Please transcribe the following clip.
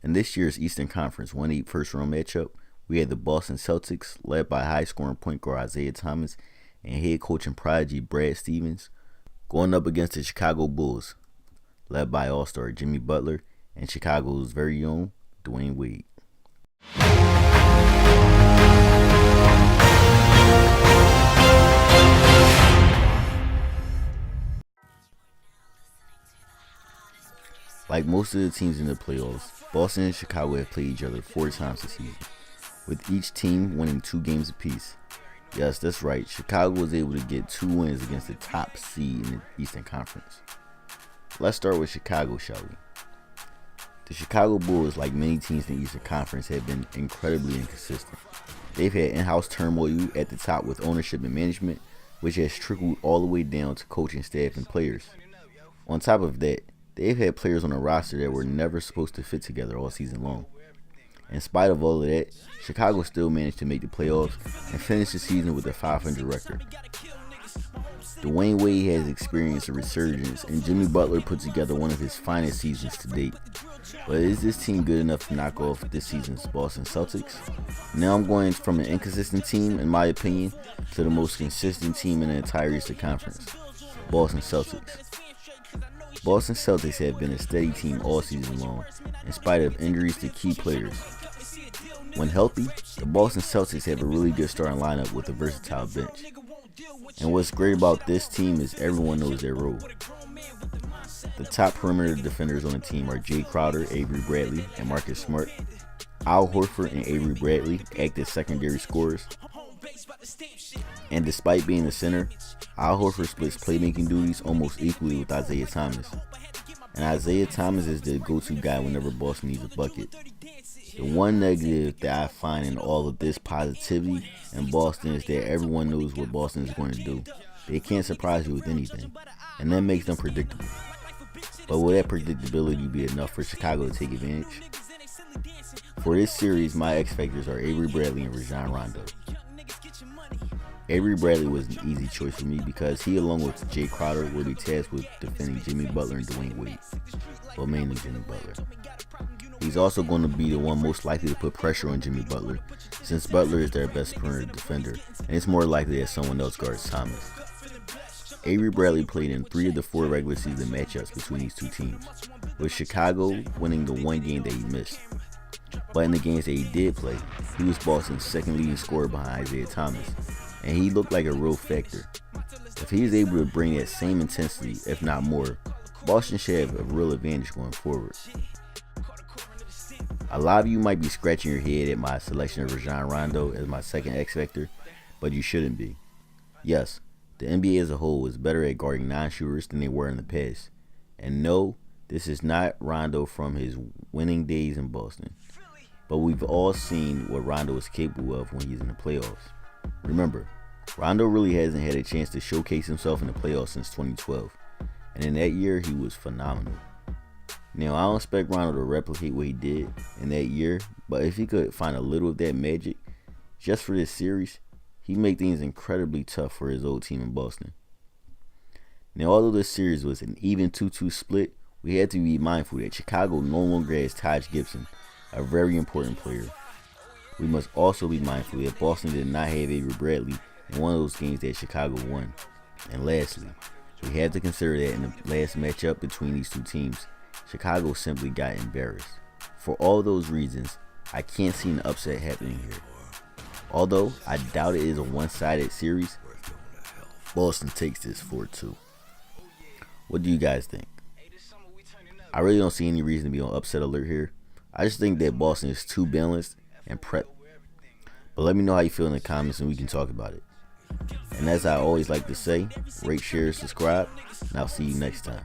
In this year's Eastern Conference 1-8 first-round matchup, we had the Boston Celtics, led by high-scoring point guard Isaiah Thomas and head coaching prodigy Brad Stevens, going up against the Chicago Bulls, led by All-Star Jimmy Butler and Chicago's very own Dwayne Wade. Like most of the teams in the playoffs, Boston and Chicago have played each other 4 times this season, with each team winning 2 games apiece. Yes, that's right, Chicago was able to get 2 wins against the top seed in the Eastern Conference. Let's start with Chicago, shall we? The Chicago Bulls, like many teams in the Eastern Conference, have been incredibly inconsistent. They've had in-house turmoil at the top with ownership and management, which has trickled all the way down to coaching staff and players. On top of that, they've had players on the roster that were never supposed to fit together all season long. In spite of all of that, Chicago still managed to make the playoffs and finish the season with a .500 record. Dwayne Wade has experienced a resurgence, and Jimmy Butler put together one of his finest seasons to date. But is this team good enough to knock off this season's Boston Celtics? Now I'm going from an inconsistent team, in my opinion, to the most consistent team in the entire Eastern Conference, Boston Celtics. Boston Celtics have been a steady team all season long, in spite of injuries to key players. When healthy, the Boston Celtics have a really good starting lineup with a versatile bench. And what's great about this team is everyone knows their role. The top perimeter defenders on the team are Jay Crowder, Avery Bradley, and Marcus Smart. Al Horford and Avery Bradley act as secondary scorers. And despite being the center, Al Horford splits playmaking duties almost equally with Isaiah Thomas. And Isaiah Thomas is the go-to guy whenever Boston needs a bucket. The one negative that I find in all of this positivity in Boston is that everyone knows what Boston is going to do. They can't surprise you with anything, and that makes them predictable. But will that predictability be enough for Chicago to take advantage? For this series, my X Factors are Avery Bradley and Rajon Rondo. Avery Bradley was an easy choice for me because he, along with Jay Crowder, will be tasked with defending Jimmy Butler and Dwayne Wade, well, mainly Jimmy Butler. He's also going to be the one most likely to put pressure on Jimmy Butler, since Butler is their best perimeter defender, and it's more likely that someone else guards Thomas. Avery Bradley played in 3 of the 4 regular season matchups between these two teams, with Chicago winning the 1 game that he missed. But in the games that he did play, he was Boston's second leading scorer behind Isaiah Thomas, and he looked like a real factor. If he is able to bring that same intensity, if not more, Boston should have a real advantage going forward. A lot of you might be scratching your head at my selection of Rajon Rondo as my second X Factor, but you shouldn't be. Yes, the NBA as a whole is better at guarding non-shooters than they were in the past. And no, this is not Rondo from his winning days in Boston. But we've all seen what Rondo is capable of when he's in the playoffs. Remember, Rondo really hasn't had a chance to showcase himself in the playoffs since 2012. And in that year, he was phenomenal. Now, I don't expect Rondo to replicate what he did in that year, but if he could find a little of that magic just for this series, he'd make things incredibly tough for his old team in Boston. Now, although this series was an even 2-2 split, we had to be mindful that Chicago no longer has Taj Gibson, a very important player. We must also be mindful that Boston did not have Avery Bradley in one of those games that Chicago won. And lastly, we have to consider that in the last matchup between these two teams, Chicago simply got embarrassed. For all those reasons, I can't see an upset happening here. Although I doubt it is a one-sided series, Boston takes this 4-2. What do you guys think? I really don't see any reason to be on upset alert here. I just think that Boston is too balanced and prepped. But let me know how you feel in the comments and we can talk about it. And as I always like to say, rate, share, subscribe, and I'll see you next time.